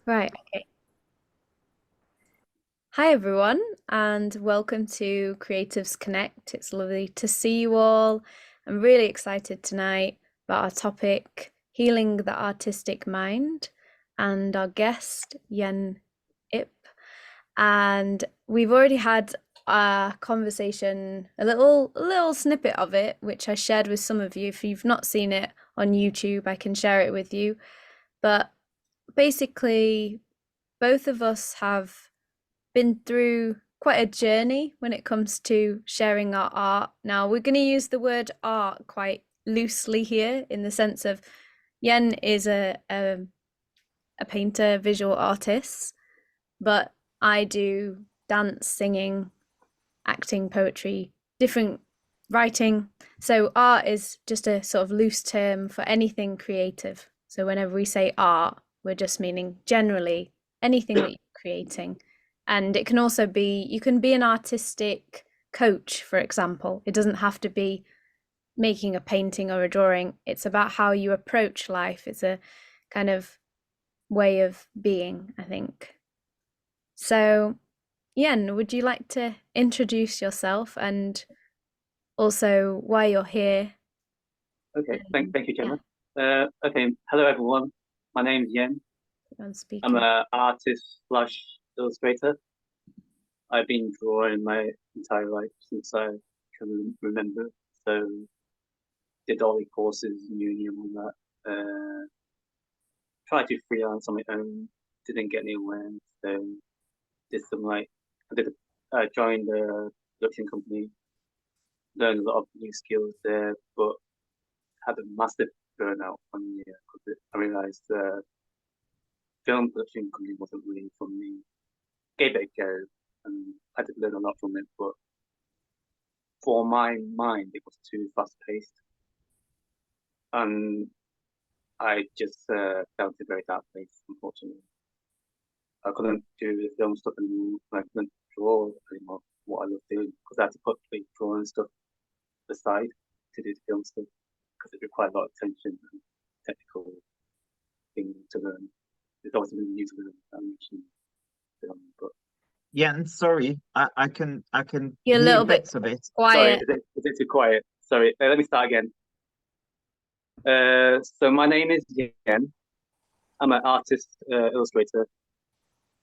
Right. Okay. Hi, everyone, and welcome to Creatives Connect. It's lovely to see you all. I'm really excited tonight about our topic, healing the artistic mind, and our guest, Yen Ip. And we've already had a conversation, a little snippet of it, which I shared with some of you. If you've not seen it on YouTube, I can share it with you. But basically, both of us have been through quite a journey when it comes to sharing our art. Now, we're going to use the word art quite loosely here in the sense of Yen is a painter, visual artist, but I do dance, singing, acting, poetry, different writing. So, art is just a sort of loose term for anything creative. So, whenever we say art, we're just meaning generally anything that you're creating. And it can also be, you can be an artistic coach, for example. It doesn't have to be making a painting or a drawing, it's about how you approach life. It's a kind of way of being, I think. So, Yen, would you like to introduce yourself and also why you're here? Okay, thank you, Yeah, Gemma. Okay, hello everyone. My name is Yen. I'm I'm speaking. an artist slash illustrator. I've been drawing my entire life since I can remember. So did all the courses in uni and all that. Tried to freelance on my own. Didn't get anywhere. So did some like I did joined a production company. Learned a lot of new skills there, but had a massive burnout one year because I realized film production company wasn't really for me. Gave it a go, and I did learn a lot from it. But for my mind, it was too fast paced, and I just fell into a very dark place. Unfortunately, I couldn't do the film stuff anymore. I couldn't draw anymore. What I love doing because I had to put the drawing stuff aside to do the film stuff because it required a lot of attention and technical things to learn. It's obviously really new to learn animation film, but Yeah, and sorry, I can You're a hear little bit bits of it. sorry, quiet. is it too quiet? Sorry, let me start again. So my name is Yen. I'm an artist, illustrator.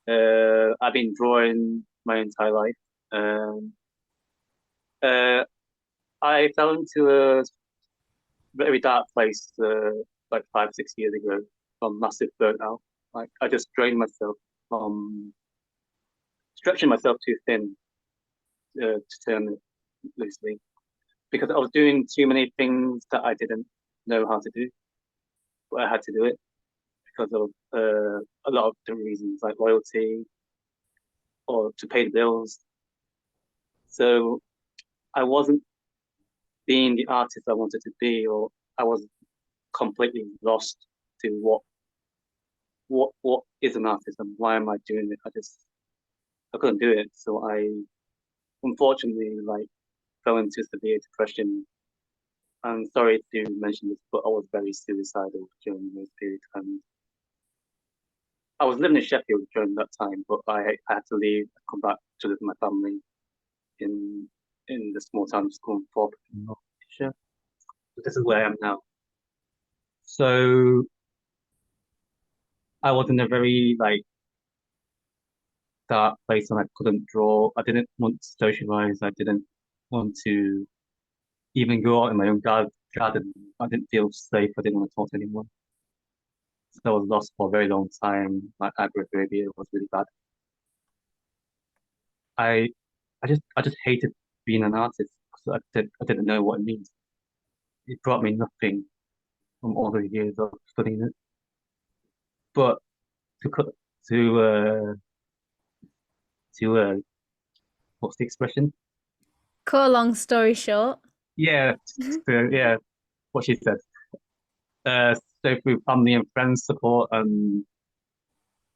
I've been drawing my entire life. Um, uh, I fell into a very dark place like 5, 6 years ago from massive burnout. Like I just drained myself from stretching myself too thin to term it loosely because I was doing too many things that I didn't know how to do, but I had to do it because of a lot of different reasons like loyalty or to pay the bills. So I wasn't being the artist I wanted to be, or I was completely lost to what is an artist and why am I doing it. I couldn't do it, so I unfortunately like fell into severe depression. I'm sorry to mention this, but I was very suicidal during those periods, and I was living in Sheffield during that time, but I had to leave, come back to live with my family in the small town of Scunthorpe in North Asia. This is where I am now. So I was in a very like dark place and I couldn't draw. I didn't want to socialize. I didn't want to even go out in my own garden. I didn't feel safe. I didn't want to talk to anyone. So I was lost for a very long time. My agoraphobia was really bad. I I just hated being an artist because I didn't know what it means. It brought me nothing from all the years of studying it. But to cut to uh to what's the expression? Cut a long story short. Yeah, yeah, what she said. Uh, so through family and friends support and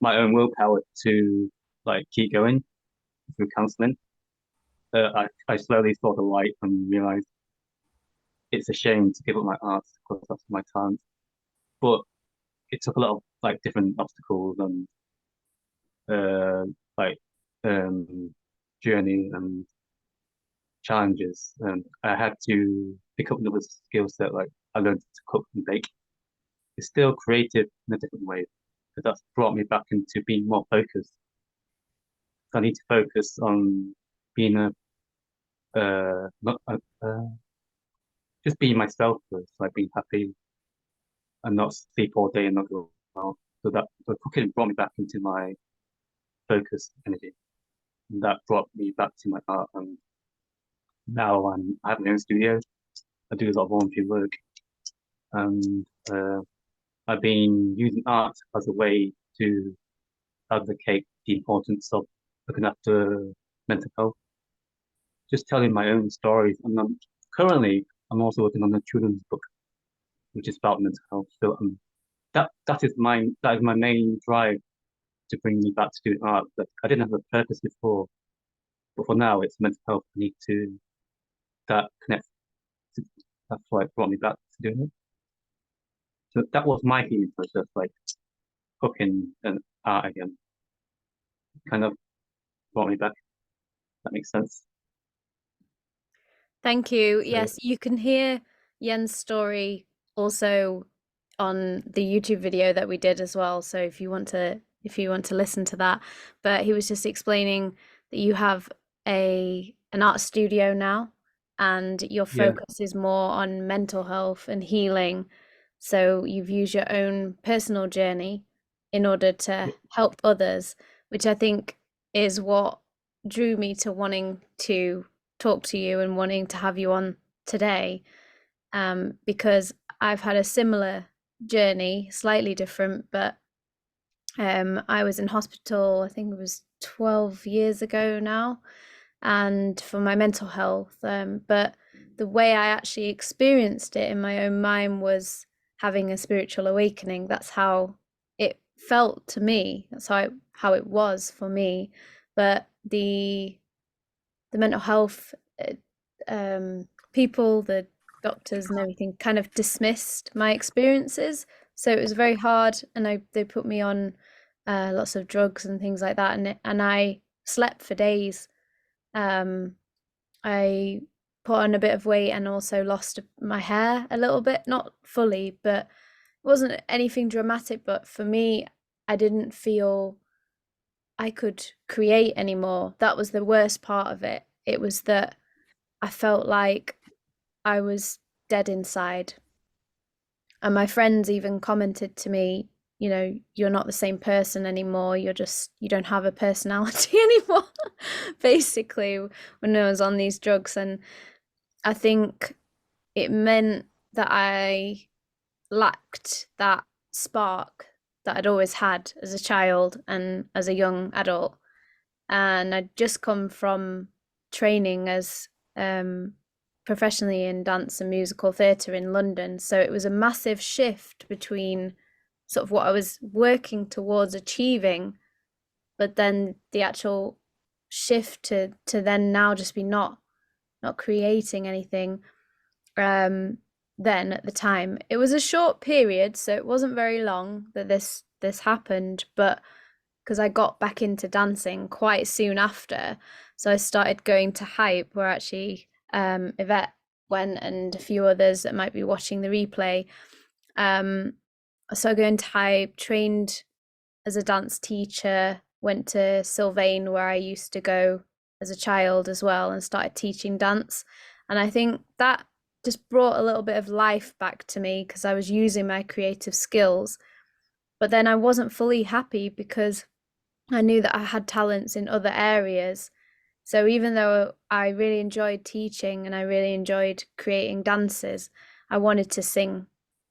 my own willpower to like keep going through counselling, I slowly saw the light and realized it's a shame to give up my art because that's my talent. But it took a lot of like different obstacles and like journey and challenges. I had to pick up another skill set, like I learned to cook and bake. It's still creative in a different way, but that's brought me back into being more focused. So I need to focus on being not just being myself first, like being happy and not sleep all day and not go out. So that the cooking brought me back into my focus energy. And that brought me back to my art. And now I have my own studio. I do a lot of volunteer work, and I've been using art as a way to advocate the importance of looking after mental health, just telling my own stories. And currently, I'm also working on a children's book, which is about mental health. So that is my main drive to bring me back to doing art. But I didn't have a purpose before, but for now, it's mental health. I need to that connect. That's why it brought me back to doing it. So that was my healing process, like cooking and art again. Kind of brought me back. That makes sense. Thank you. So Yes, you can hear Jens' story also on the YouTube video that we did as well. So if you want to listen to that. But he was just explaining that you have an art studio now and your yeah, focus is more on mental health and healing. So you've used your own personal journey in order to yeah, help others, which I think is what drew me to wanting to talk to you and wanting to have you on today, because I've had a similar journey, slightly different, but I was in hospital, I think it was 12 years ago now, and for my mental health. But the way I actually experienced it in my own mind was having a spiritual awakening. That's how it felt to me. That's how it was for me. But the mental health people, the doctors and everything, kind of dismissed my experiences. So it was very hard, and they put me on lots of drugs and things like that, and I slept for days. I put on a bit of weight and also lost my hair a little bit, not fully, but it wasn't anything dramatic. But for me, I didn't feel I could create anymore. That was the worst part of it. It was that I felt like I was dead inside. And my friends even commented to me, you're not the same person anymore. You don't have a personality anymore, basically, when I was on these drugs. And I think it meant that I lacked that spark that I'd always had as a child and as a young adult. And I'd just come from training as professionally in dance and musical theatre in London. So it was a massive shift between sort of what I was working towards achieving, but then the actual shift to then now just be not creating anything. Then at the time, it was a short period, so it wasn't very long that this happened, but because I got back into dancing quite soon after. So I started going to Hype, where actually Yvette went and a few others that might be watching the replay. So going to Hype, trained as a dance teacher, went to Sylvain, where I used to go as a child as well, and started teaching dance. And I think that just brought a little bit of life back to me because I was using my creative skills. But then I wasn't fully happy because I knew that I had talents in other areas. So even though I really enjoyed teaching and I really enjoyed creating dances, I wanted to sing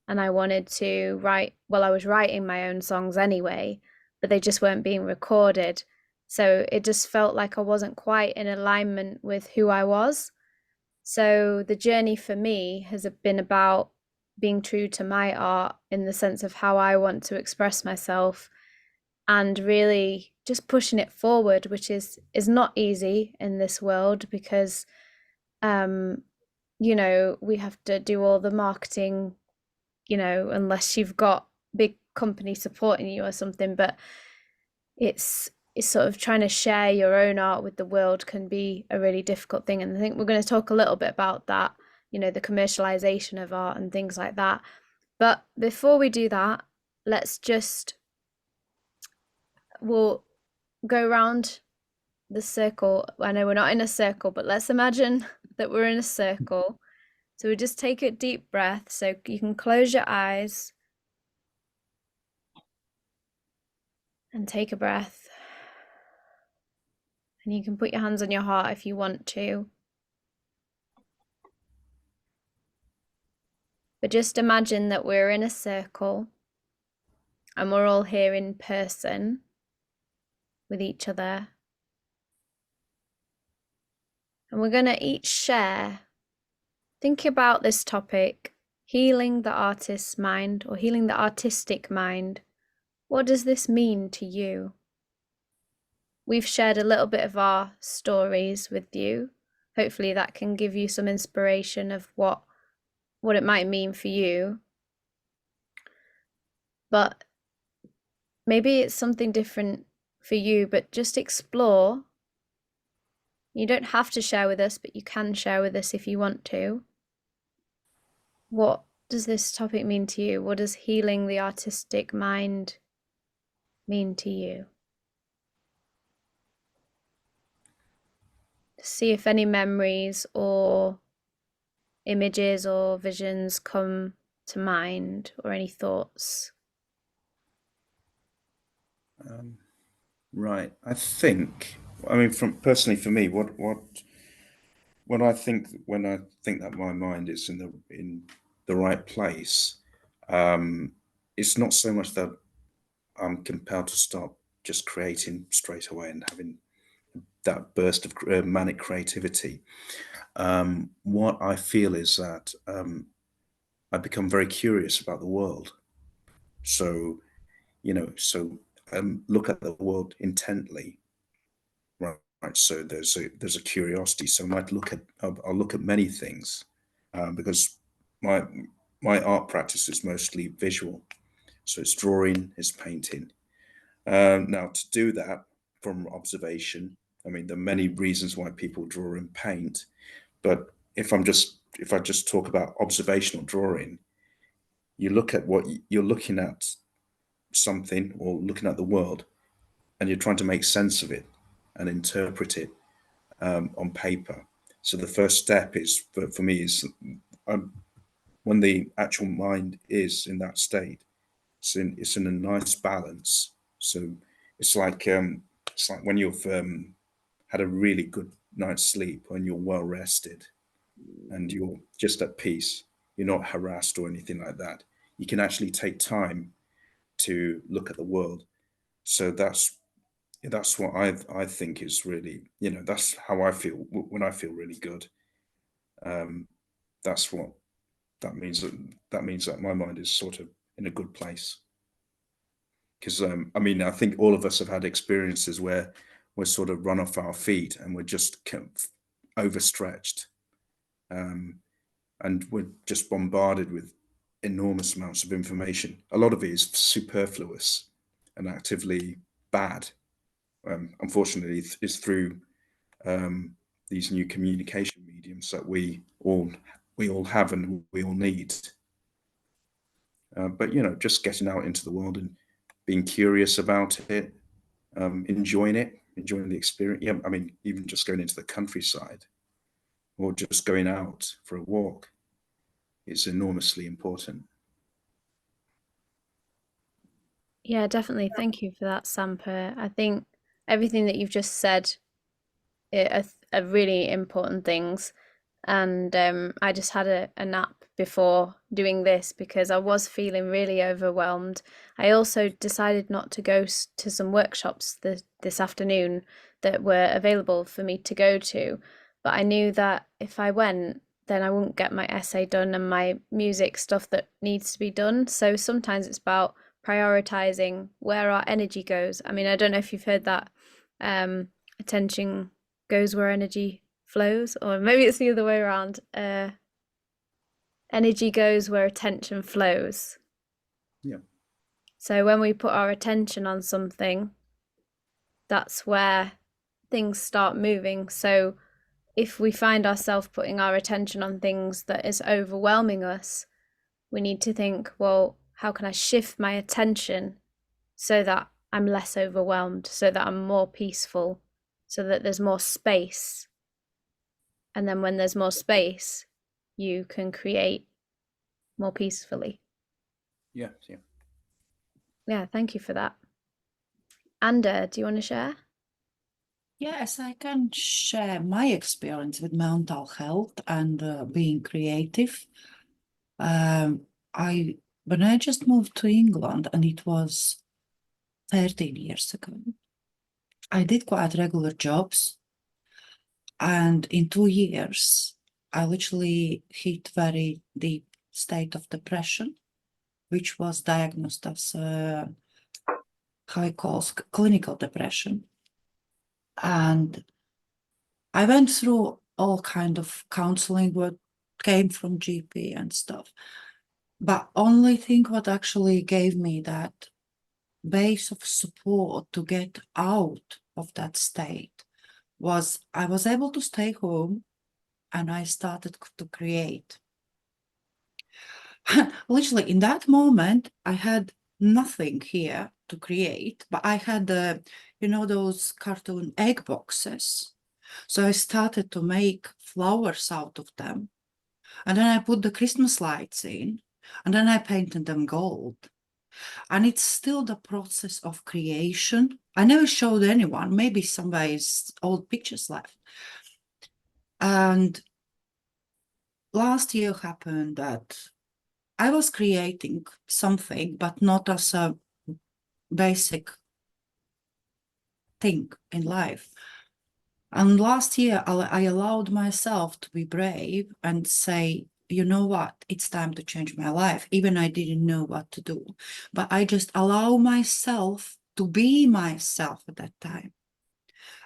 and I wanted to write. Well, I was writing my own songs anyway, but they just weren't being recorded. So it just felt like I wasn't quite in alignment with who I was. So the journey for me has been about being true to my art in the sense of how I want to express myself and really just pushing it forward, which is not easy in this world because we have to do all the marketing, unless you've got big company supporting you or something, but it's it's sort of trying to share your own art with the world can be a really difficult thing. And I think we're going to talk a little bit about that, you know, the commercialization of art and things like that. But before we do that, we'll go around the circle. I know we're not in a circle, but let's imagine that we're in a circle. So we just take a deep breath. So you can close your eyes and take a breath. And you can put your hands on your heart if you want to. But just imagine that we're in a circle and we're all here in person with each other. And we're going to each share, think about this topic, healing the artist's mind or healing the artistic mind. What does this mean to you? We've shared a little bit of our stories with you. Hopefully that can give you some inspiration of what it might mean for you. But maybe it's something different for you, but just explore. You don't have to share with us, but you can share with us if you want to. What does this topic mean to you? What does healing the artistic mind mean to you? See if any memories or images or visions come to mind, or any thoughts. Right. I mean, from personally for me, when I think that my mind is in the right place, it's not so much that I'm compelled to start just creating straight away and having that burst of manic creativity. What I feel is that I become very curious about the world. So, look at the world intently. Right. So there's a curiosity. So I'll look at many things, because my art practice is mostly visual. So it's drawing, it's painting. Now to do that from observation, I mean, there are many reasons why people draw and paint, but if I just talk about observational drawing, you look at you're looking at something or looking at the world, and you're trying to make sense of it and interpret it on paper. So the first step is for me is when the actual mind is in that state, it's in a nice balance. So it's like when you've had a really good night's sleep and you're well rested and you're just at peace. You're not harassed or anything like that. You can actually take time to look at the world. So that's what I think is really, that's how I feel when I feel really good. That's what that means. That means that my mind is sort of in a good place. Because I mean, I think all of us have had experiences where we're sort of run off our feet and we're just kind of overstretched, and we're just bombarded with enormous amounts of information. A lot of it is superfluous and actively bad. Unfortunately, is through these new communication mediums that we all have and we all need. But just getting out into the world and being curious about it, enjoying the experience. Yeah, I mean, even just going into the countryside or just going out for a walk is enormously important. Yeah, definitely. Thank you for that, Samper. I think everything that you've just said are really important things. And I just had a nap before doing this because I was feeling really overwhelmed. I also decided not to go to some workshops this afternoon that were available for me to go to. But I knew that if I went, then I wouldn't get my essay done and my music stuff that needs to be done. So sometimes it's about prioritizing where our energy goes. I mean, I don't know if you've heard that attention goes where energy flows, or maybe it's the other way around. Energy goes where attention flows. Yeah. So when we put our attention on something, that's where things start moving. So if we find ourselves putting our attention on things that is overwhelming us, we need to think, well, how can I shift my attention so that I'm less overwhelmed, so that I'm more peaceful, so that there's more space. And then when there's more space, you can create more peacefully. Yeah. Yeah, thank you for that. Anda, do you want to share? Yes, I can share my experience with mental health and being creative. When I just moved to England, and it was 13 years ago, I did quite regular jobs, and in 2 years, I literally hit very deep state of depression, which was diagnosed as clinical depression. And I went through all kind of counseling, what came from GP and stuff. But only thing what actually gave me that base of support to get out of that state was I was able to stay home and I started to create. Literally in that moment, I had nothing here to create, but I had, those cartoon egg boxes. So I started to make flowers out of them. And then I put the Christmas lights in, and then I painted them gold. And it's still the process of creation. I never showed anyone, maybe somebody's old pictures left. And last year happened that I was creating something, but not as a basic thing in life. And last year, I allowed myself to be brave and say, you know what, it's time to change my life. Even I didn't know what to do, but I just allow myself to be myself at that time.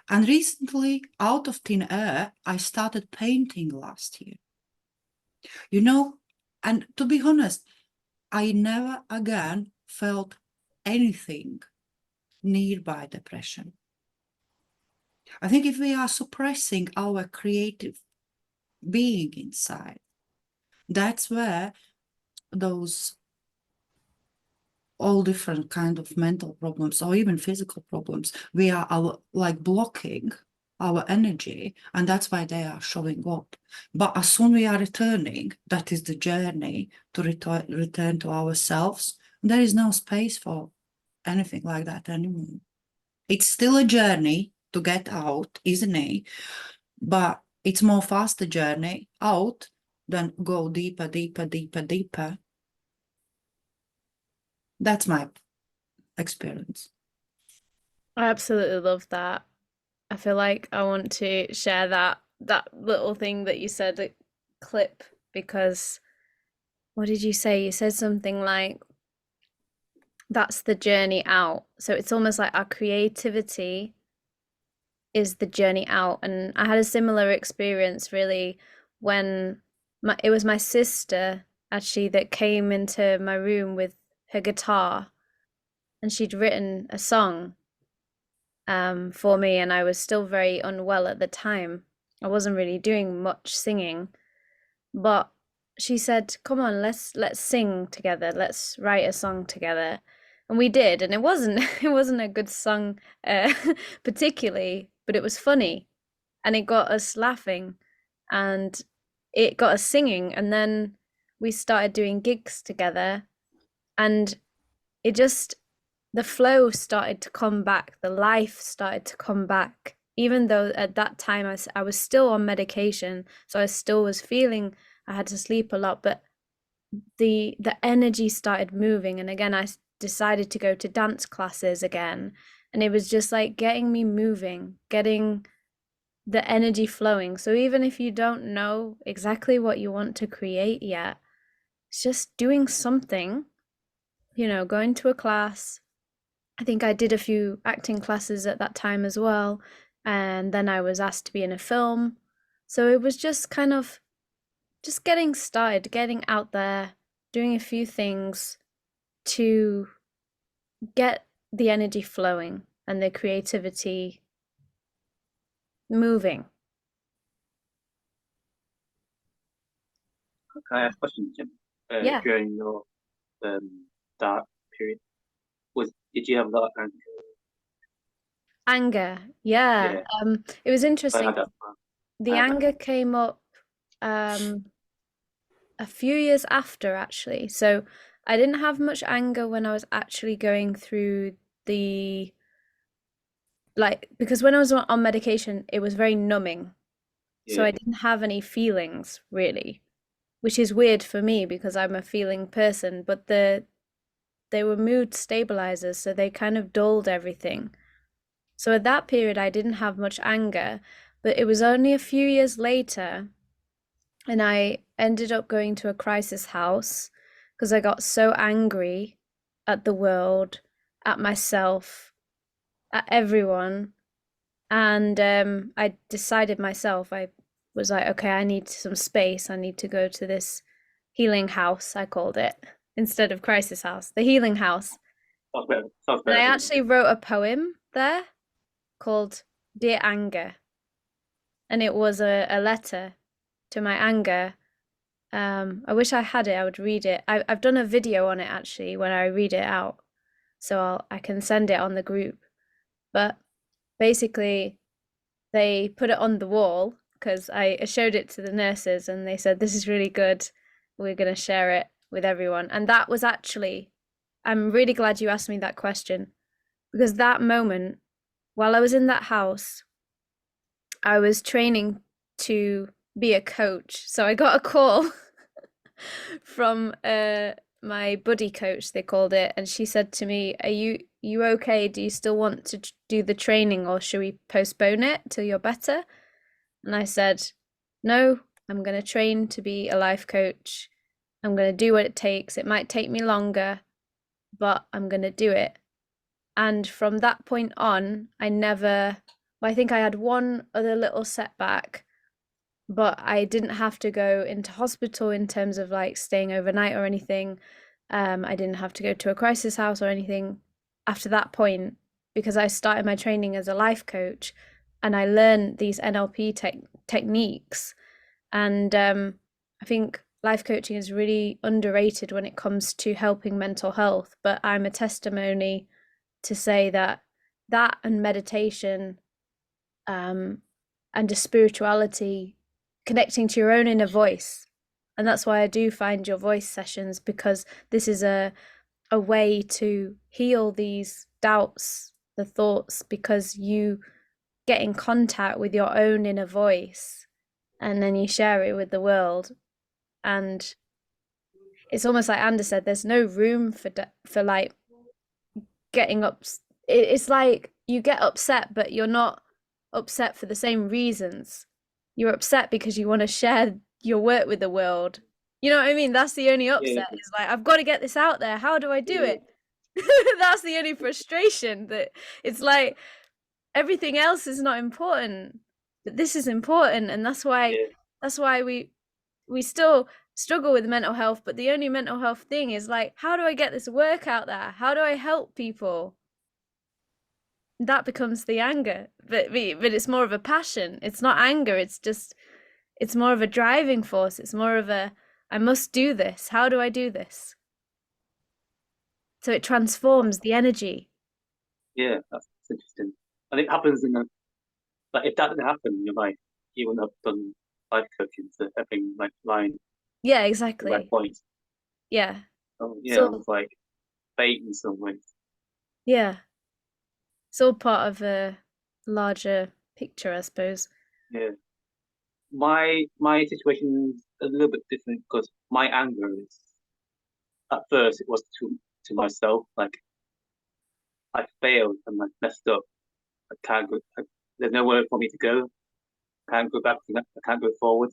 And recently, out of thin air, I started painting last year. And to be honest, I never again felt anything nearby depression. I think if we are suppressing our creative being inside, that's where those all different kind of mental problems or even physical problems, we are like blocking our energy, and that's why they are showing up. But as soon we are returning, that is the journey to return to ourselves. There is no space for anything like that anymore. It's still a journey to get out, isn't it? But it's more faster journey out than go deeper, deeper, deeper, deeper. That's my experience. I absolutely love that. I feel like I want to share that little thing that you said, a clip, because what did you say? You said something like, that's the journey out. So it's almost like our creativity is the journey out. And I had a similar experience really when it was my sister actually that came into my room with her guitar, and she'd written a song for me, and I was still very unwell at the time. I wasn't really doing much singing, but she said, "Come on, let's sing together. Let's write a song together." And we did, and it wasn't it wasn't a good song particularly, but it was funny, and it got us laughing, and it got us singing, and then we started doing gigs together, and it just the flow started to come back, the life started to come back, even though at that time I was still on medication, so I still was feeling I had to sleep a lot, but the energy started moving. And again, I decided to go to dance classes again, and it was just like getting me moving, getting the energy flowing. So even if you don't know exactly what you want to create yet, it's just doing something, going to a class. I think I did a few acting classes at that time as well, and then I was asked to be in a film. So it was just kind of just getting started, getting out there, doing a few things to get the energy flowing. and the creativity moving. Can I ask a question, Jim? Yeah. During your dark period, did you have a lot of anger? Anger, yeah. It was I interesting. had that. The anger came up a few years after, actually. So I didn't have much anger when I was actually going through the, like, because when I was on medication, it was very numbing. So I didn't have any feelings really, which is weird for me because I'm a feeling person, but they were mood stabilizers, so they kind of dulled everything. So at that period, I didn't have much anger, but it was only a few years later, and I ended up going to a crisis house because I got so angry at the world, at myself, at everyone. And I decided myself, I was like, okay, I need some space. I need to go to this healing house, I called it, instead of crisis house, the healing house. Sounds better. Sounds And better. I actually wrote a poem there called Dear Anger. And it was a letter to my anger. I wish I had it, I would read it. I've done a video on it actually when I read it out. So I can send it on the group. But basically, they put it on the wall because I showed it to the nurses and they said, this is really good. We're going to share it with everyone. And that was actually, I'm really glad you asked me that question, because that moment, while I was in that house, I was training to be a coach. So I got a call from my buddy coach, they called it, and she said to me, are you okay? Do you still want to do the training, or should we postpone it till you're better? And I said, no, I'm going to train to be a life coach. I'm going to do what it takes. It might take me longer, but I'm going to do it. And from that point on, I think I had one other little setback, but I didn't have to go into hospital in terms of like staying overnight or anything. I didn't have to go to a crisis house or anything after that point, because I started my training as a life coach and I learned these NLP techniques. And I think life coaching is really underrated when it comes to helping mental health. But I'm a testimony to say that and meditation and just spirituality, connecting to your own inner voice. And that's why I do find your voice sessions, because this is a way to heal these doubts, the thoughts, because you get in contact with your own inner voice and then you share it with the world. And it's almost like Anda said, there's no room for like getting up. It's like you get upset, but you're not upset for the same reasons. You're upset because you want to share your work with the world. You know what I mean? That's the only upset. Is like, I've got to get this out there. How do I do it? That's the only frustration, that it's like everything else is not important, but this is important. And that's why we still struggle with mental health, but the only mental health thing is like, how do I get this work out there? How do I help people? That becomes the anger, but it's more of a passion. It's not anger. It's more of a driving force. It's more of a, I must do this. How do I do this? So it transforms the energy. Yeah, that's interesting. And it happens in like, if that didn't happen in your life, you wouldn't have done life coaching to everything like line. Yeah, The exactly. right point. Yeah. Oh yeah, So, it was like fate in some ways. yeah. It's all part of a larger picture, I suppose. Yeah. My situation is a little bit different because my anger is, at first it was to myself, like I failed and I messed up. I can't go. There's nowhere for me to go. I can't go back. I can't go forward.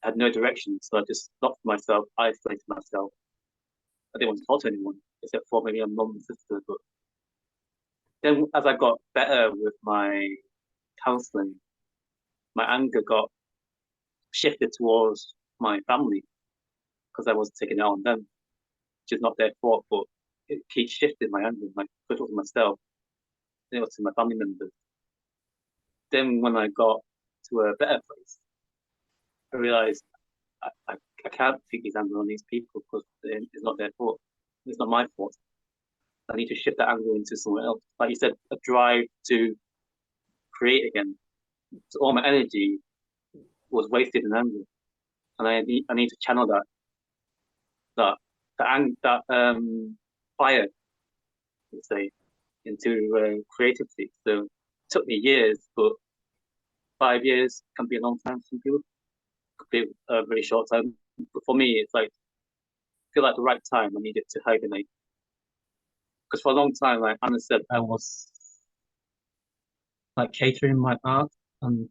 I had no direction, so I just locked myself, isolated myself. I didn't want to talk to anyone except for maybe a mum and sister. But then, as I got better with my counselling, my anger got shifted towards my family because I was taking it on them, which is not their fault, but it keeps shifting my anger, like towards myself. to my family members. Then when I got to a better place, I realized I can't take these anger on these people because it's not their fault. It's not my fault. I need to shift that anger into somewhere else. Like you said, a drive to create again. So all my energy was wasted in anger, and I need to channel that fire, let's say, into creativity. So it took me years, but 5 years can be a long time for some people. Could be a very short time. But for me, it's like I feel like the right time I needed to hibernate. Because for a long time, like Anna said, I was like catering my art and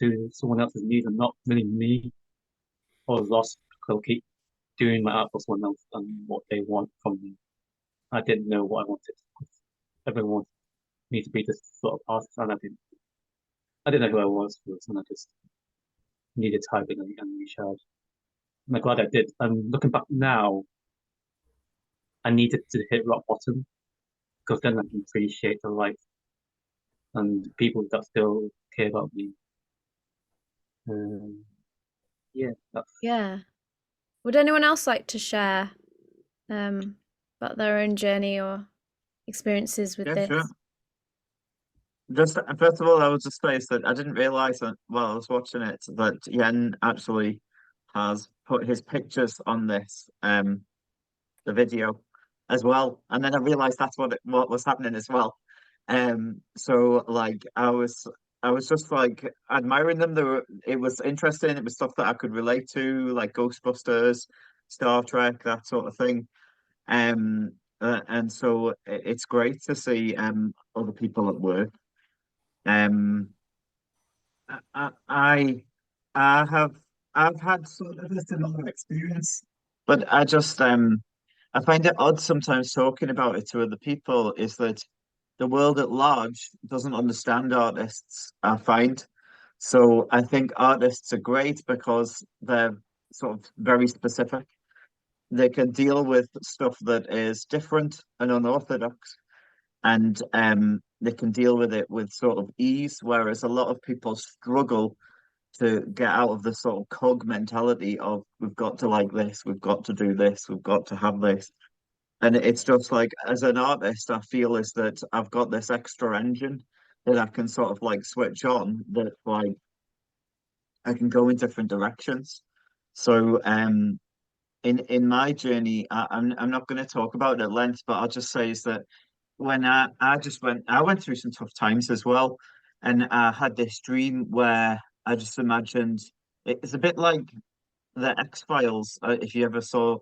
to someone else's needs and not really me. I was lost because I keep doing my art for someone else and what they want from me. I didn't know what I wanted. Everyone wanted me to be this sort of artist, and I didn't know who I was first, and I just needed to hibernate and recharge. I'm glad I did. And looking back now, I needed to hit rock bottom because then I can appreciate the life and people that still care about me. Yeah, that's Yeah. Would anyone else like to share about their own journey or experiences with Yeah, this? sure. Just first of all, I would just say that I didn't realize that while I was watching it that Yen actually has put his pictures on this the video as well, and then I realized that's what was happening as well. So like I was just like admiring them. It was interesting. It was stuff that I could relate to, like Ghostbusters, Star Trek, that sort of thing. And so it's great to see other people at work. Um, I, I, I have I've had sort of a similar experience, but I find it odd sometimes talking about it to other people. Is that the world at large doesn't understand artists, I find. So I think artists are great because they're sort of very specific. They can deal with stuff that is different and unorthodox, and they can deal with it with sort of ease, whereas a lot of people struggle to get out of the sort of cog mentality of we've got to like this, we've got to do this, we've got to have this. And it's just like as an artist, I feel is that I've got this extra engine that I can sort of like switch on that like I can go in different directions. So in my journey, I'm not going to talk about it at length, but I'll just say is that when I went through some tough times as well, and I had this dream where I just imagined it's a bit like the X-Files, if you ever saw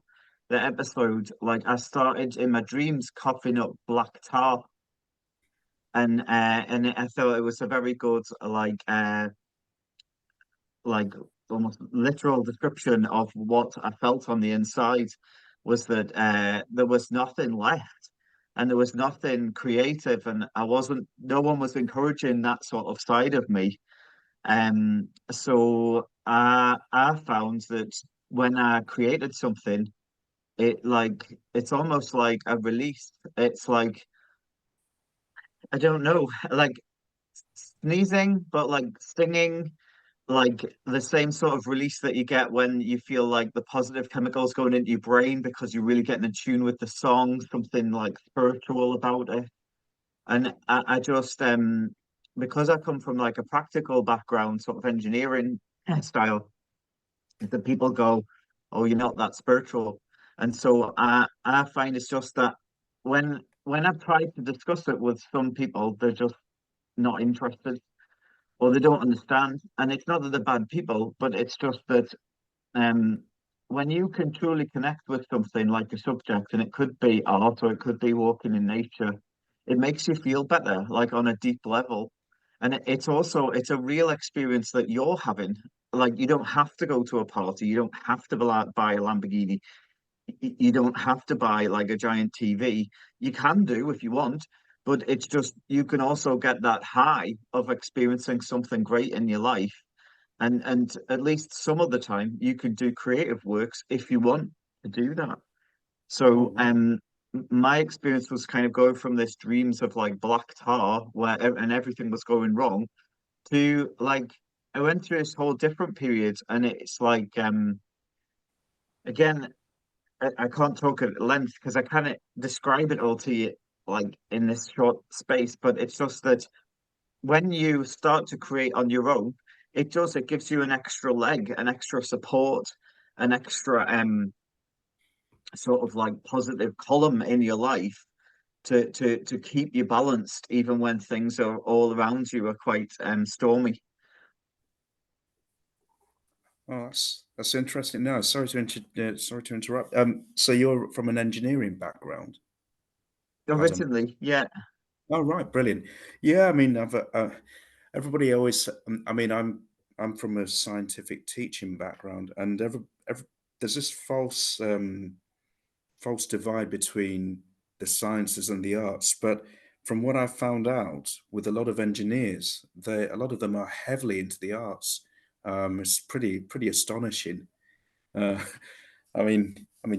the episode. Like I started in my dreams coughing up black tar, and I thought it was a very good like almost literal description of what I felt on the inside was that there was nothing left and there was nothing creative, and no one was encouraging that sort of side of me. So I found that when I created something, it's almost like a release. It's like I don't know, like sneezing, but like singing, like the same sort of release that you get when you feel like the positive chemicals going into your brain because you're really getting in tune with the song, something like spiritual about it. And I just because I come from like a practical background, sort of engineering style, the people go, "Oh, you're not that spiritual." And so I find it's just that when I've tried to discuss it with some people, they're just not interested or they don't understand. And it's not that they're bad people, but it's just that um, when you can truly connect with something like a subject, and it could be art or it could be walking in nature, it makes you feel better, like on a deep level. And it's a real experience that you're having. Like you don't have to go to a party, you don't have to buy a Lamborghini, you don't have to buy like a giant TV. You can do if you want, but it's just you can also get that high of experiencing something great in your life. And at least some of the time you can do creative works if you want to do that. So my experience was kind of going from this dreams of like black tar where and everything was going wrong to like I went through this whole different period, and it's like again I can't talk at length because I can't describe it all to you like in this short space, but it's just that when you start to create on your own, it gives you an extra leg, an extra support, an extra sort of like positive column in your life to keep you balanced even when things are all around you are quite stormy. Oh, that's interesting. No, sorry to interrupt. So you're from an engineering background, Adam? Originally, yeah, Oh, right, brilliant. Yeah, I mean, everybody always. I mean, I'm from a scientific teaching background, and there's this false divide between the sciences and the arts. But from what I've found out with a lot of engineers, a lot of them are heavily into the arts. It's pretty astonishing. Uh,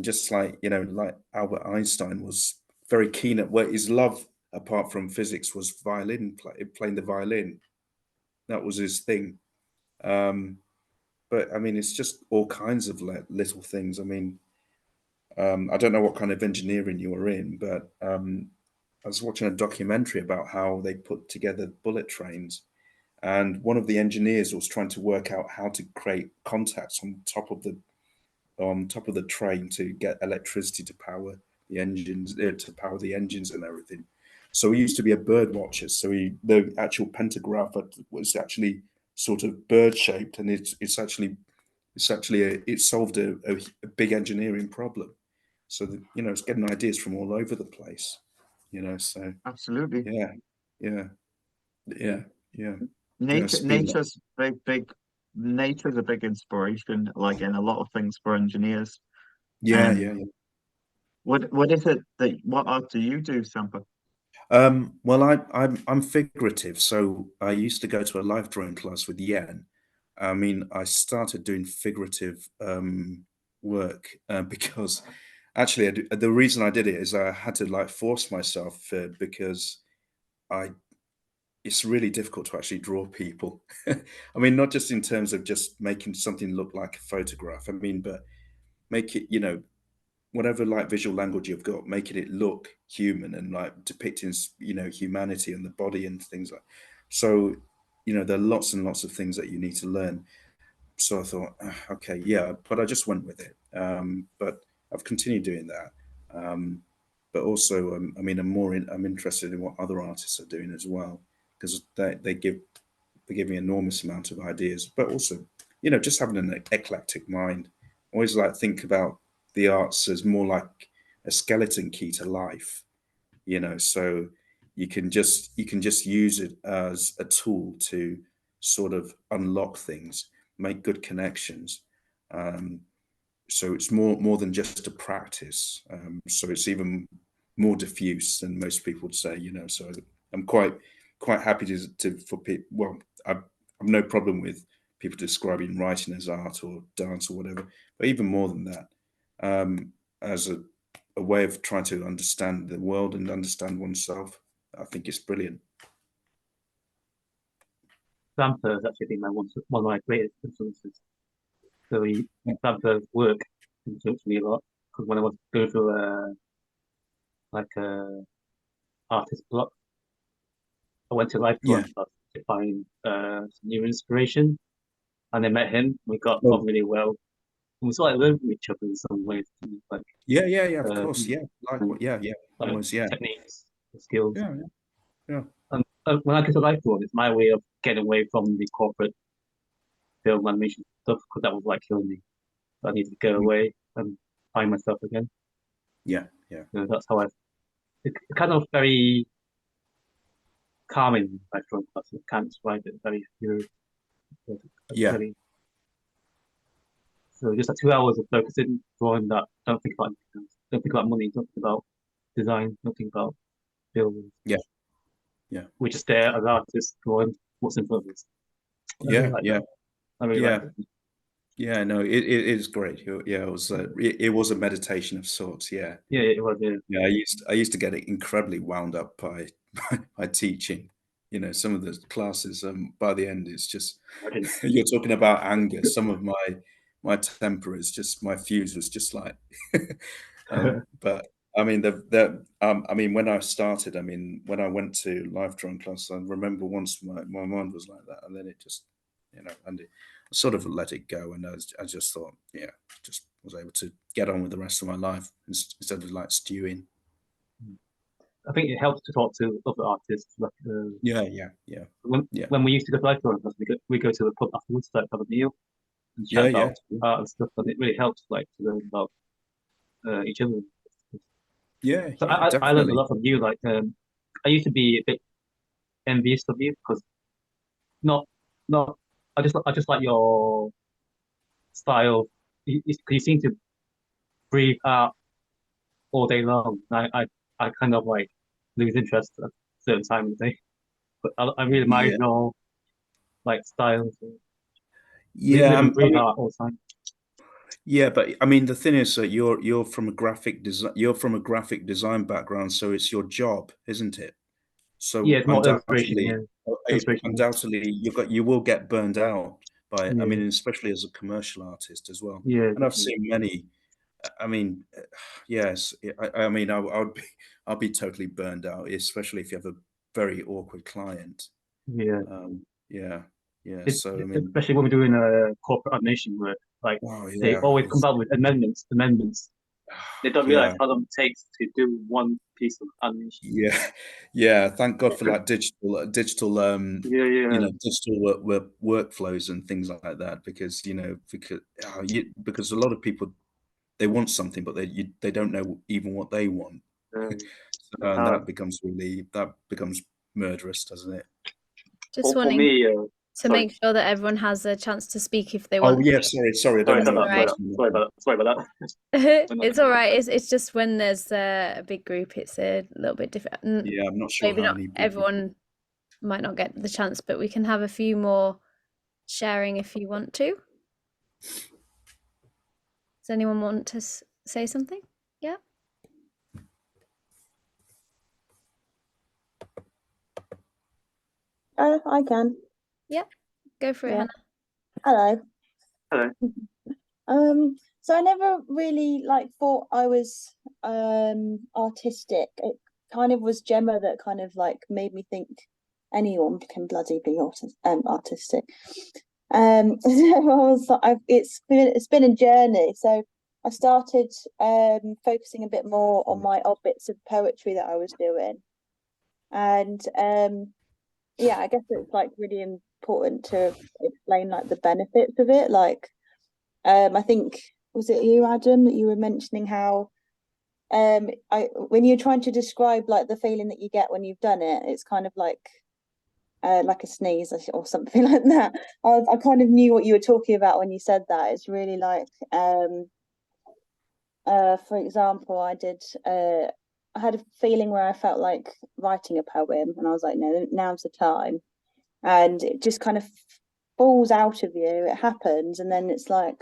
just like like Albert Einstein was very keen at what his love, apart from physics, was playing the violin. That was his thing. Um, but I mean, it's just all kinds of little things. I mean, I don't know what kind of engineering you were in, but I was watching a documentary about how they put together bullet trains, and one of the engineers was trying to work out how to create contacts on top of the train to get electricity to power the engines and everything. So he used to be a bird watcher. So the actual pantograph was actually sort of bird shaped, and it solved a big engineering problem. So that, it's getting ideas from all over the place. So absolutely. yeah, yeah, yeah, yeah. Nature, Speed. nature's a big inspiration, like in a lot of things for engineers. Yeah, Um, yeah, yeah. what is it what art do you do, Sampa? Well, I'm figurative, so I used to go to a live drawing class with Yen. I mean, I started doing figurative work because actually the reason I did it is I had to like force myself because I it's really difficult to actually draw people. I mean, not just in terms of just making something look like a photograph. I mean, but make it, whatever like visual language you've got, making it look human and like depicting, humanity and the body and things like. So, there are lots and lots of things that you need to learn. So I thought, okay, yeah, but I just went with it. But I've continued doing that. But also, I mean, I'm interested in what other artists are doing as well because they give me enormous amount of ideas. But also, just having an eclectic mind. I always like think about the arts as more like a skeleton key to life. So you can just use it as a tool to sort of unlock things, make good connections. Um, so it's more than just a practice. So it's even more diffuse than most people would say. So I'm quite happy to for people. Well, I've no problem with people describing writing as art or dance or whatever, but even more than that, as a way of trying to understand the world and understand oneself. I think it's brilliant. Sampa has actually been one of my greatest influences. So Sampa's work influenced me a lot because when I was going through a artist block, I went to life Yeah. drawing class to find some new inspiration, and I met him. We got Oh, on really well, and we sort of learned from each other in some ways, like yeah. Of uh, course, yeah. and, Yeah. like Always, yeah. techniques, skills. Yeah, yeah. And when I get to life drawing, it's my way of getting away from the corporate film animation stuff because that was like killing me. So I need to go Mm. away and find myself again. Yeah. That's how it's kind of very calming life drawing class. I can't describe it. Very pure, Yeah. very. So just like 2 hours of focusing, drawing that. Don't think about anything else. Don't think about money. Don't think about design. Don't think about buildings. Yeah. Yeah. We just there as artists drawing what's in front of us. I really Yeah. like Yeah. that. I really like Yeah. it. Yeah, no, it is great. Yeah, it was a meditation of sorts. Yeah, Yeah, it was. Yeah. yeah. I used to get incredibly wound up by by teaching. You know, some of the classes. By the end, it's just I didn't. you're talking about anger. Some of my temper is just my fuse was just like. But I mean, I mean, when I started, I mean, when I went to life drawing class, I remember once my mind was like that, and then it just, you know, and it, I sort of let it go, and I just thought, yeah, just was able to get on with the rest of my life instead of like stewing. I think it helps to talk to other artists. Like Yeah, yeah, yeah, when yeah, when we used to go to live drawing class, we go to the pub afterwards to like, have a meal and chat yeah, yeah, about art and stuff, and it really helps like to learn about each other. yeah, So yeah, I learned a definitely. lot from you. Like I used to be a bit envious of you because not not I just like your style. You seem to breathe art all day long. I kind of like lose interest at a certain time of the day. But I really admire Yeah, your like style. So yeah. live and I breathe mean, art all the time. yeah, but I mean, the thing is that you're from a you're from a graphic design background, so it's your job, isn't it? Yeah, So it's more illustration. Yeah, illustration. undoubtedly, you will get burned out by it. I Yeah, mean, especially as a commercial artist as well. yeah, And I've definitely. seen many. I mean, yes. I mean, I'd be totally burned out, especially if you have a very awkward client. Yeah, Yeah, yeah. So I mean, especially when we're doing corporate animation work. Like oh they yeah, always come out with amendments. They don't realize yeah. how long it takes to do one piece of animation. Yeah, yeah. Thank God for like digital, Yeah, you yeah, know, digital workflows and things like that. Because you know, because a lot of people they want something, but they don't know even what they want, it's and hard. that becomes murderous, doesn't it? Just For wanting me, to sorry, make sure that everyone has a chance to speak if they Oh want. yeah, sorry. I don't That's know all what right. sorry about that. It's all right. It's just when there's a big group, it's a little bit different. Yeah, I'm not sure Maybe how not many people. everyone might not get the chance, but we can have a few more sharing if you want to. Does anyone want to say something? Yeah. I can. Yeah. Go for it, Yeah. Hannah. Hello. Hello. So I never really like thought I was artistic. It kind of was Gemma that kind of like made me think anyone can bloody be artistic. So I was it's been a journey. So I started focusing a bit more on my odd bits of poetry that I was doing. And yeah, I guess it's like really important to explain like the benefits of it. Like, I think was it you, Adam, that you were mentioning how I when you're trying to describe like the feeling that you get when you've done it, it's kind of like a sneeze or something like that. I kind of knew what you were talking about when you said that. It's really like for example, I had a feeling where I felt like writing a poem, and I was like, no, now's the time. And it just kind of falls out of you. It happens, and then it's like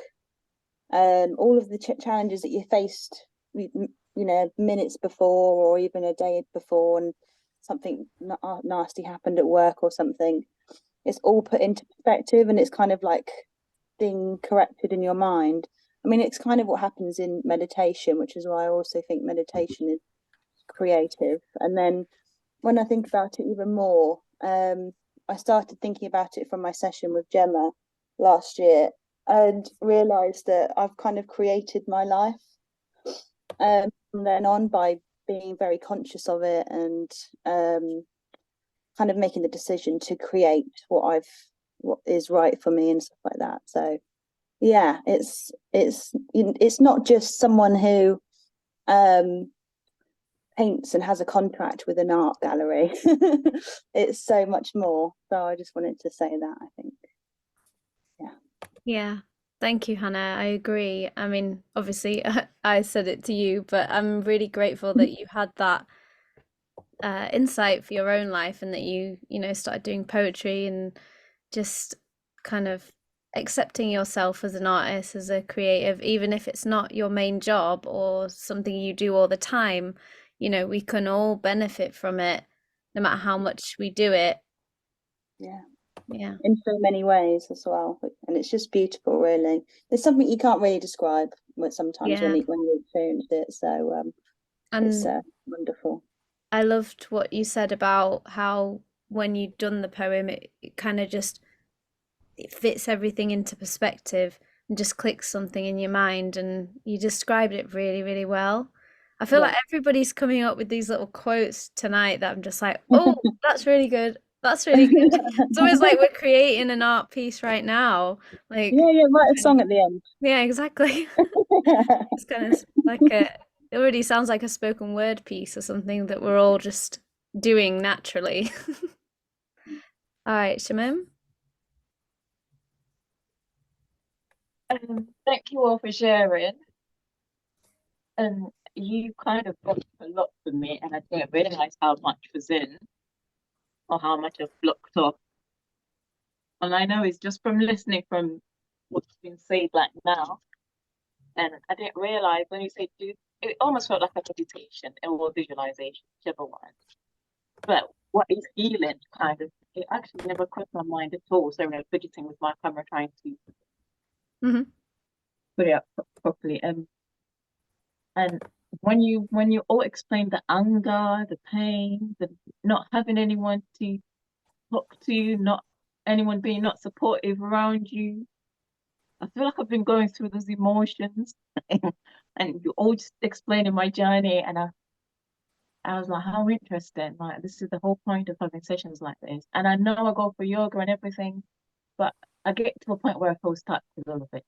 all of the challenges that you faced, minutes before or even a day before, and something nasty happened at work or something. It's all put into perspective, and it's kind of like being corrected in your mind. I mean, it's kind of what happens in meditation, which is why I also think meditation is creative. And then when I think about it even more, I started thinking about it from my session with Gemma last year and realized that I've kind of created my life from then on by being very conscious of it and kind of making the decision to create what is right for me and stuff like that. So yeah, it's not just someone who paints and has a contract with an art gallery. It's so much more. So I just wanted to say that, I think. Yeah. Yeah. Thank you, Hannah. I agree. I mean, obviously, I said it to you, but I'm really grateful that you had that insight for your own life and that you know, started doing poetry and just kind of accepting yourself as an artist, as a creative, even if it's not your main job or something you do all the time, you know, we can all benefit from it no matter how much we do it. Yeah. Yeah. In so many ways as well. And it's just beautiful, really. There's something you can't really describe sometimes Yeah. when you experience it. So it's And wonderful. I loved what you said about how when you'd done the poem, it kind of just it fits everything into perspective and just clicks something in your mind, and you described it really, really well. I feel like everybody's coming up with these little quotes tonight that I'm just like, oh, that's really good. That's really good. It's almost like we're creating an art piece right now. Like, yeah, write a song at the end. yeah, exactly. It's kind of like it already sounds like a spoken word piece or something that we're all just doing naturally. All right, Shamim. Thank you all for sharing. And you kind of got a lot from me, and I didn't realize how much was in or how much I've blocked off. And I know it's just from listening from what's been said like now. And I didn't realize when you say do, it almost felt like a meditation or visualization, whichever one. But what is healing kind of, it actually never crossed my mind at all. So I'm fidgeting with my camera trying to put it up properly. And when you all explain the anger, the pain, the not having anyone to talk to, not anyone being not supportive around you, I feel like I've been going through those emotions, and you all just explaining my journey, and I was like, how interesting! Like this is the whole point of having sessions like this. And I know I go for yoga and everything, but I get to a point where I feel stuck with all of it,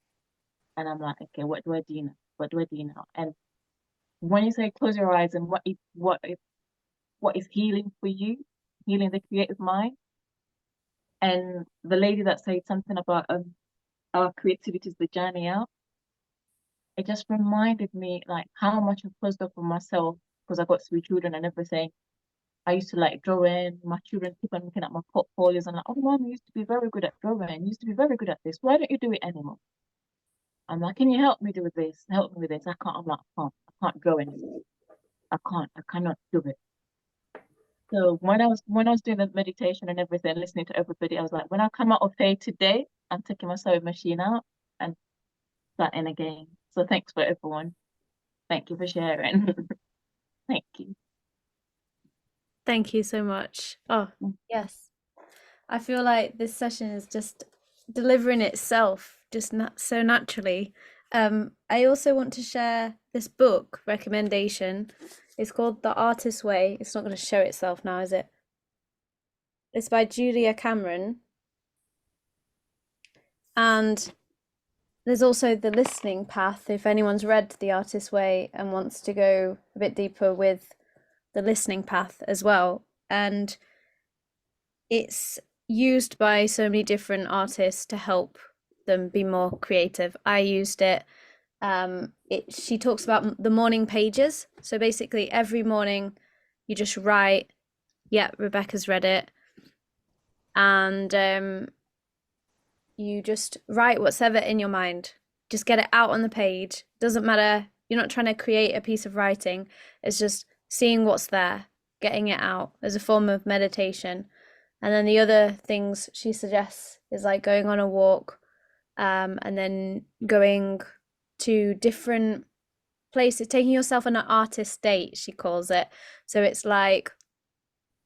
and I'm like, okay, what do I do now? What do I do now? And when you say close your eyes and what is healing for you, healing the creative mind, and the lady that said something about our creativity is the journey out, it just reminded me like how much I've closed up on myself because I got 3 children and everything. I used to like drawing. My children keep on looking at my portfolios and like, oh, mom, you used to be very good at drawing. You used to be very good at this. Why don't you do it anymore? I'm like, can you help me do this? Help me with this. I can't. I'm like, I can't go anymore. I cannot do it. So when I was doing the meditation and everything, listening to everybody, I was like, when I come out of here today, I'm taking my sewing machine out and starting again. So thanks for everyone. Thank you for sharing. Thank you. Thank you so much. Oh, yes. I feel like this session is just delivering itself just not so naturally. I also want to share this book recommendation. It's called The Artist's Way. It's not going to show itself now, is it? It's by Julia Cameron. And there's also The Listening Path, if anyone's read The Artist's Way and wants to go a bit deeper with The Listening Path as well. And it's used by so many different artists to help them be more creative. I used it. She talks about the morning pages. So basically every morning you just write, yeah, Rebecca's read it. And you just write what's ever in your mind. Just get it out on the page. Doesn't matter. You're not trying to create a piece of writing. It's just seeing what's there, getting it out as a form of meditation. And then the other things she suggests is like going on a walk, and then going to different places, taking yourself on an artist date, she calls it. So it's like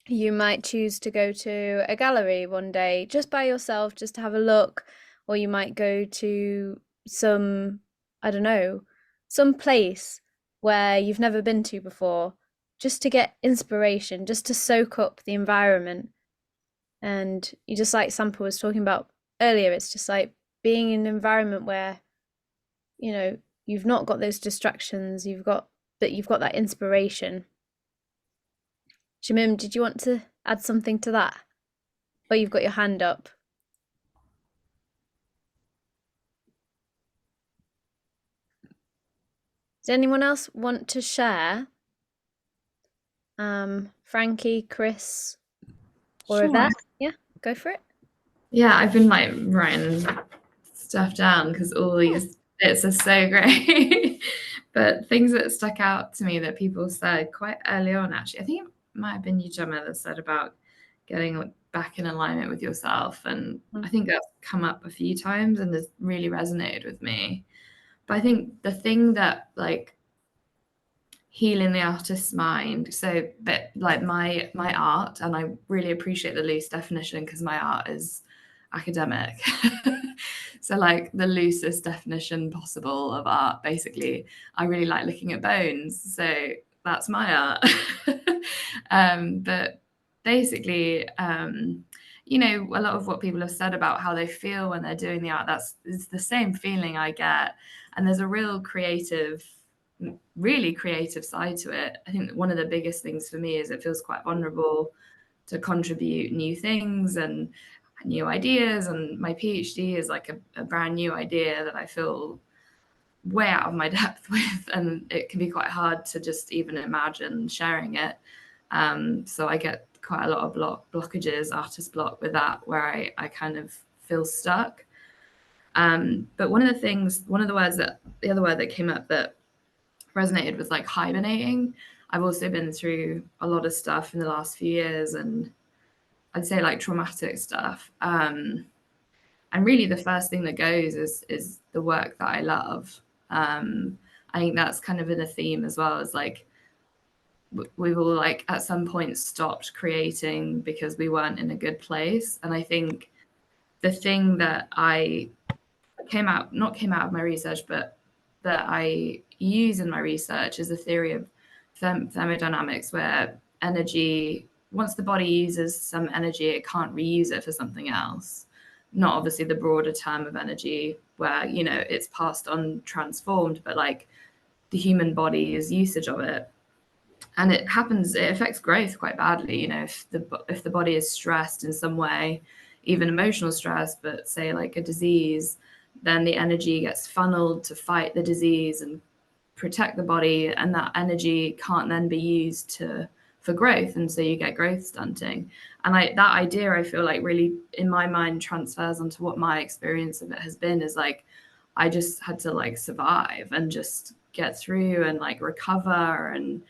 you might choose to go to a gallery one day just by yourself, just to have a look, or you might go to some, I don't know, some place where you've never been to before, just to get inspiration, just to soak up the environment. And you just like Sampa was talking about earlier, it's just like being in an environment where, you know, you've not got those distractions, you've got that inspiration. Shamim, did you want to add something to that? Or you've got your hand up. Does anyone else want to share? Frankie, Chris, or Sure. Yvette? Yeah, go for it. Yeah, I've been like writing stuff down because all these bits are so great. But things that stuck out to me that people said quite early on, actually, I think it might have been you, Gemma, that said about getting back in alignment with yourself. And I think that's come up a few times and has really resonated with me. But I think the thing that like healing the artist's mind, so but like my art, and I really appreciate the loose definition because my art is academic. So like the loosest definition possible of art, basically, I really like looking at bones, so that's my art. But basically, you know, a lot of what people have said about how they feel when they're doing the art, it's the same feeling I get. And there's a really creative side to it. I think one of the biggest things for me is it feels quite vulnerable to contribute new things and new ideas. And my PhD is like a brand new idea that I feel way out of my depth with, and it can be quite hard to just even imagine sharing it. So I get quite a lot of blockages, artist block with that, where I kind of feel stuck. But the other word that came up that resonated was like hibernating. I've also been through a lot of stuff in the last few years, and I'd say like traumatic stuff. And really the first thing that goes is the work that I love. I think that's kind of been a theme as well, as like we've all like at some point stopped creating because we weren't in a good place. And I think the thing that not came out of my research, but that I use in my research is a theory of thermodynamics, where energy, once the body uses some energy, it can't reuse it for something else. Not obviously the broader term of energy where, you know, it's passed on, transformed, but like the human body's usage of it. And it affects growth quite badly, you know, if the body is stressed in some way, even emotional stress, but say like a disease, then the energy gets funneled to fight the disease and protect the body, and that energy can't then be used for growth, and so you get growth stunting. And that idea, I feel like, really in my mind transfers onto what my experience of it has been, is like I just had to like survive and just get through and like recover and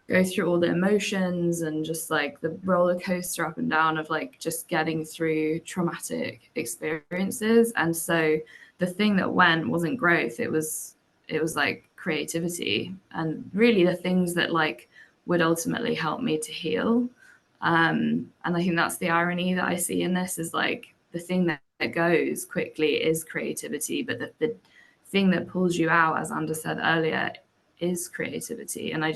go through all the emotions and just like the roller coaster up and down of like just getting through traumatic experiences. And so the thing that wasn't growth, it was like creativity, and really the things that like would ultimately help me to heal. And I think that's the irony that I see in this, is like the thing that goes quickly is creativity, but the thing that pulls you out, as Anda said earlier, is creativity. And I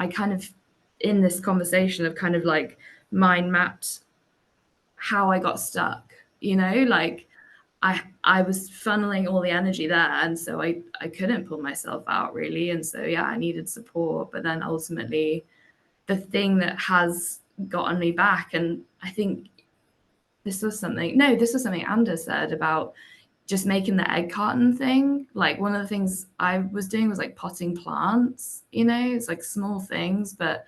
kind of, in this conversation, of kind of like mind mapped how I got stuck, you know, like I was funneling all the energy there, and so I couldn't pull myself out really. And so yeah, I needed support. But then ultimately the thing that has gotten me back, and I think this was something Anda said about just making the egg carton thing. Like one of the things I was doing was like potting plants, you know, it's like small things, but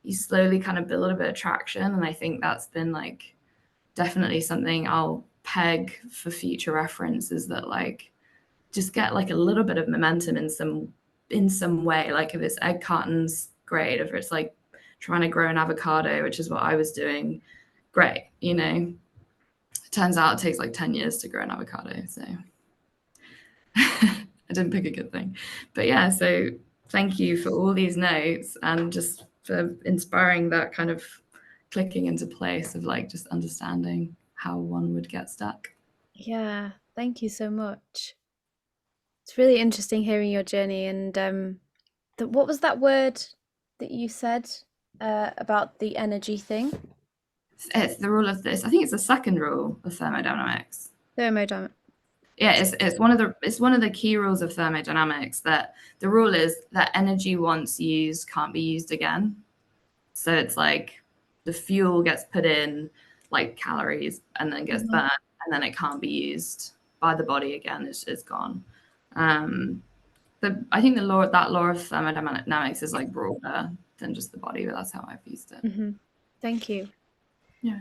you slowly kind of build a bit of traction. And I think that's been like definitely something I'll peg for future reference, is that like just get like a little bit of momentum in some way. Like if it's egg cartons, great. If it's like trying to grow an avocado, which is what I was doing, great, you know. Turns out it takes like 10 years to grow an avocado, so I didn't pick a good thing. But yeah, so thank you for all these notes and just for inspiring that kind of clicking into place of like just understanding how one would get stuck. Yeah, thank you so much. It's really interesting hearing your journey. And what was that word that you said about the energy thing? It's the rule of this. I think it's the second rule of thermodynamics. Thermodynamics. Yeah, it's one of the key rules of thermodynamics, that the rule is that energy once used can't be used again. So it's like the fuel gets put in like calories and then gets burned, and then it can't be used by the body again. It's gone. I think that law of thermodynamics is like broader than just the body, but that's how I've used it. Thank you. Yeah.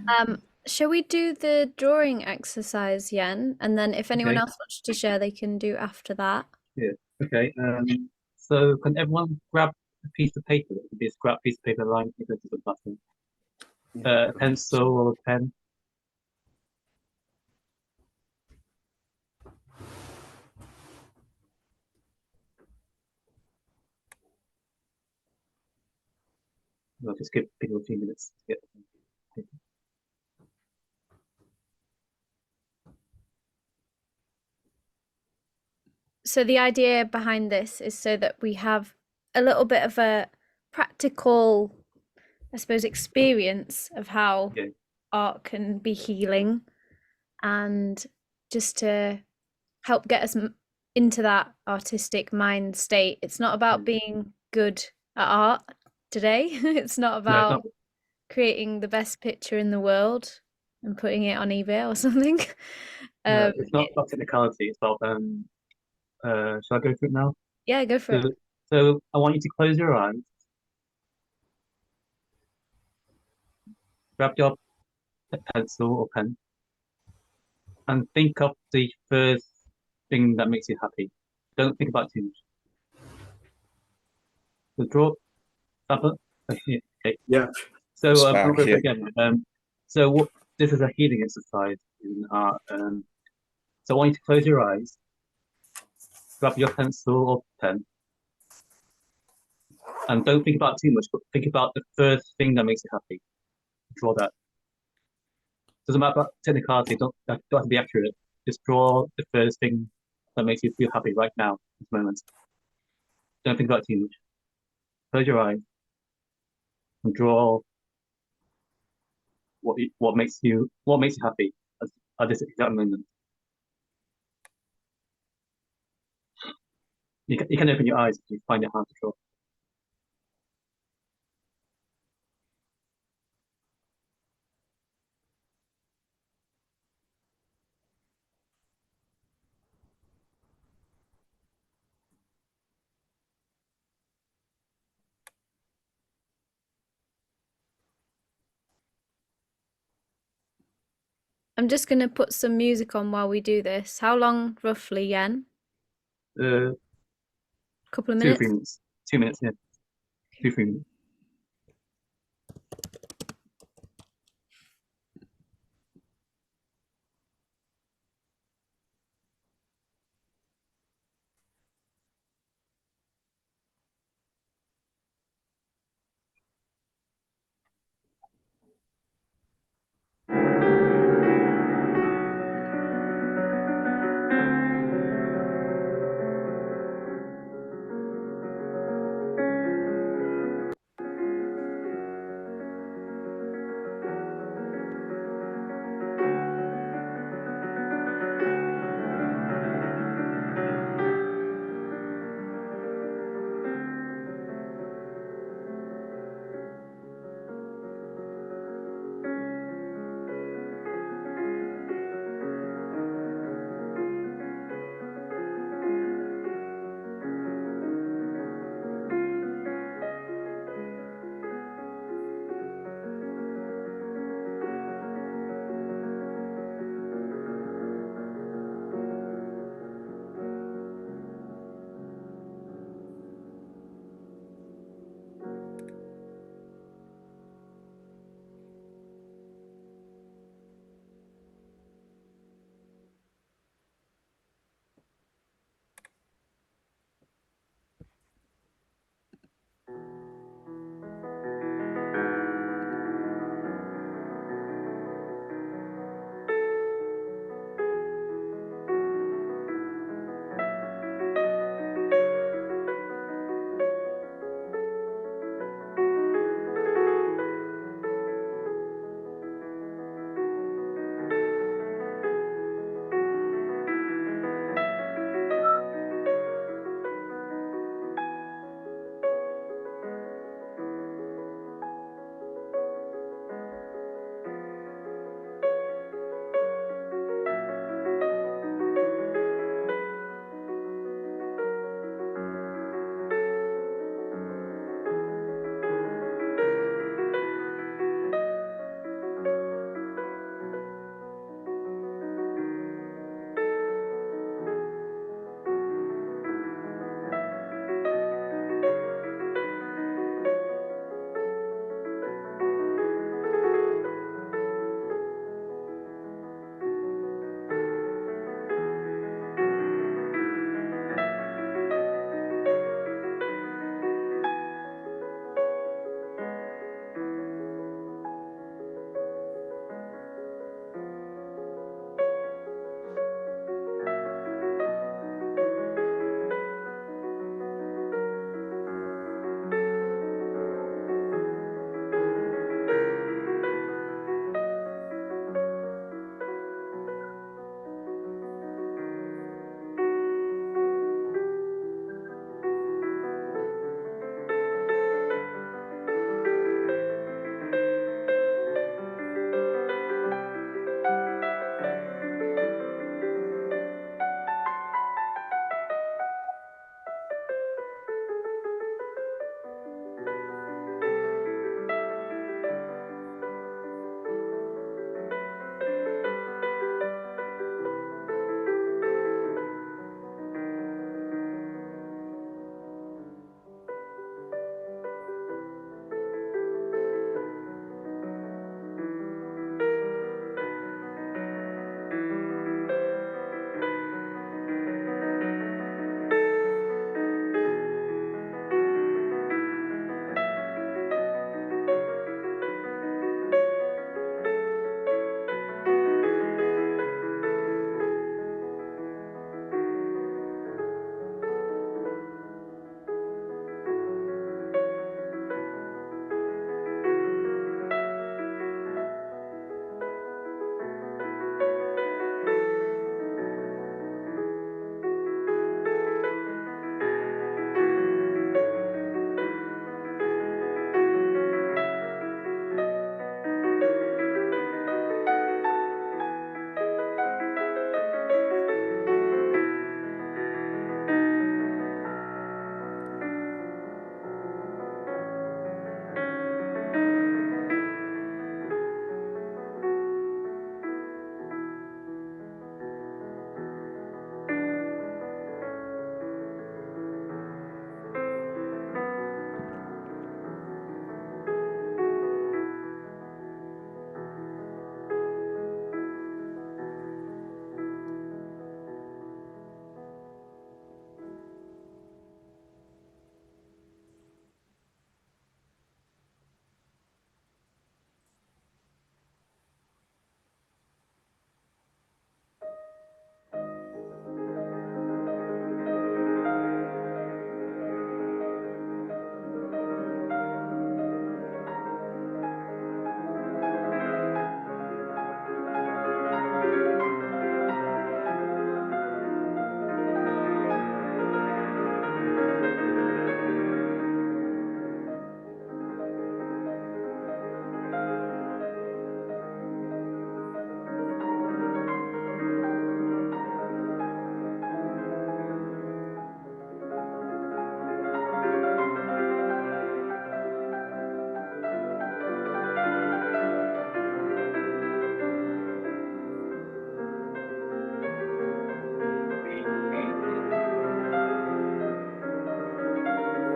Shall we do the drawing exercise, Yen? And then if anyone Okay. else wants to share, they can do after that. Okay. So can everyone grab a piece of paper? It could be a scrap piece of paper lined with a button. A pencil or a pen. I'll just give people a few minutes to get the paper. So the idea behind this is so that we have a little bit of a practical, I suppose, experience of how Okay. art can be healing, and just to help get us into that artistic mind state. It's not about being good at art today. It's not No, it's about not. creating the best picture in the world and putting it on eBay or something. No, it's not about technicality. It's about shall I go through it now? Yeah, go for it. So I want you to close your eyes, grab your pencil or pen, and think of the first thing that makes you happy. Don't think about too much. So draw sample. Okay. Yeah. So It's I'll back go through here. it again. So this is a healing exercise in art. So I want you to close your eyes, grab your pencil or pen, and don't think about too much, but think about the first thing that makes you happy. Draw that. Doesn't matter about technicality, don't have to be accurate. Just draw the first thing that makes you feel happy right now, this moment. Don't think about it too much. Close your eyes and draw what makes you happy at this exact moment. You can open your eyes if you find it hard to draw. I'm just going to put some music on while we do this. How long, roughly, Yen? Couple of 2 or minutes? 3 minutes. 2 minutes, yeah. 2 or 3 minutes.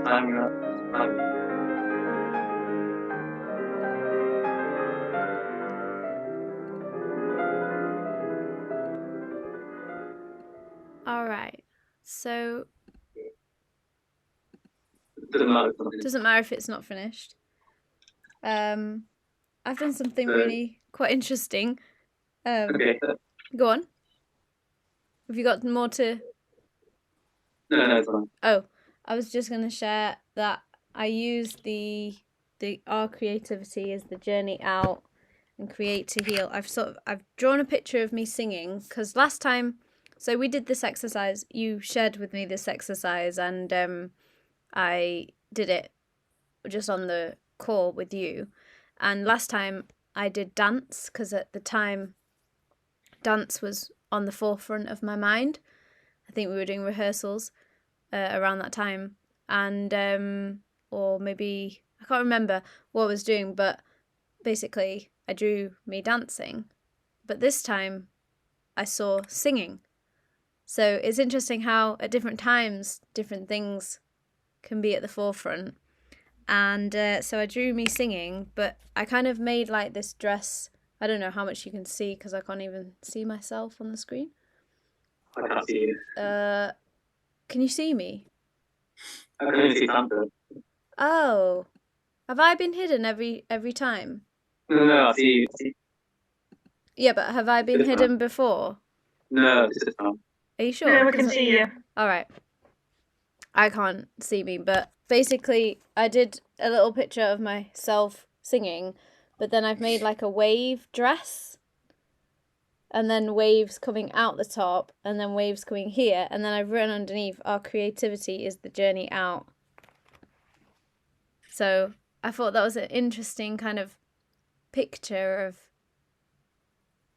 timing up. All right. So Doesn't matter. doesn't matter if it's not finished. I've done something really quite interesting. Okay. Go on. Have you got more to? No, it's fine. Oh, I was just gonna share that I use the our creativity as the journey out and create to heal. I've drawn a picture of me singing because last time, so we did this exercise. You shared with me this exercise, and I did it just on the call with you. And last time I did dance because at the time dance was on the forefront of my mind. I think we were doing rehearsals around that time, and or maybe I can't remember what I was doing, but basically I drew me dancing. But this time I saw singing. So it's interesting how at different times different things can be at the forefront. And so I drew me singing, but I kind of made like this dress. I don't know how much you can see because I can't even see myself on the screen. I can't see you. Can you see me? I can only see Santa. Oh, have I been hidden every time? No, I see you. Yeah, but have I been This time. hidden before? No, this time. Are you sure? Yeah, we can 'Cause see you. All right. I can't see me, but basically I did a little picture of myself singing, but then I've made like a wave dress, and then waves coming out the top, and then waves coming here, and then I've written underneath, our creativity is the journey out. So I thought that was an interesting kind of picture of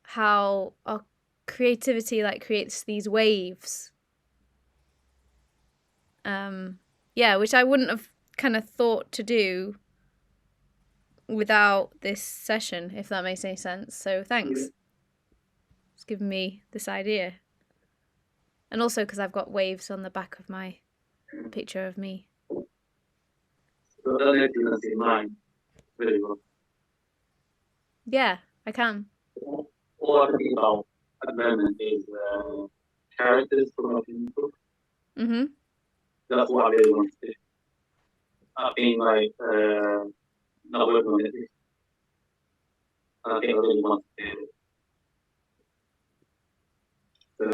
how our creativity like creates these waves. Yeah, which I wouldn't have kind of thought to do without this session, if that makes any sense. So thanks. It's given me this idea. And also because I've got waves on the back of my picture of me. So that makes you see mine really well. Yeah, I can. All I can think about at the moment is characters from my book. Mm-hmm. That's what I really want to do. I've been like not working on it. I think I really want to do it. So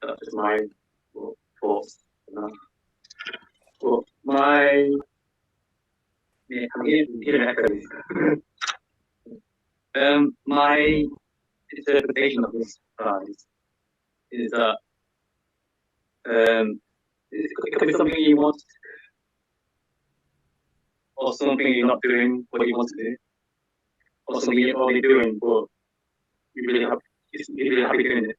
that's just my thoughts. Well, I'm getting echoes. My interpretation of this prize is that it could be something you want, or something you're not doing what you want to do, or something you're already doing but you're really happy doing it.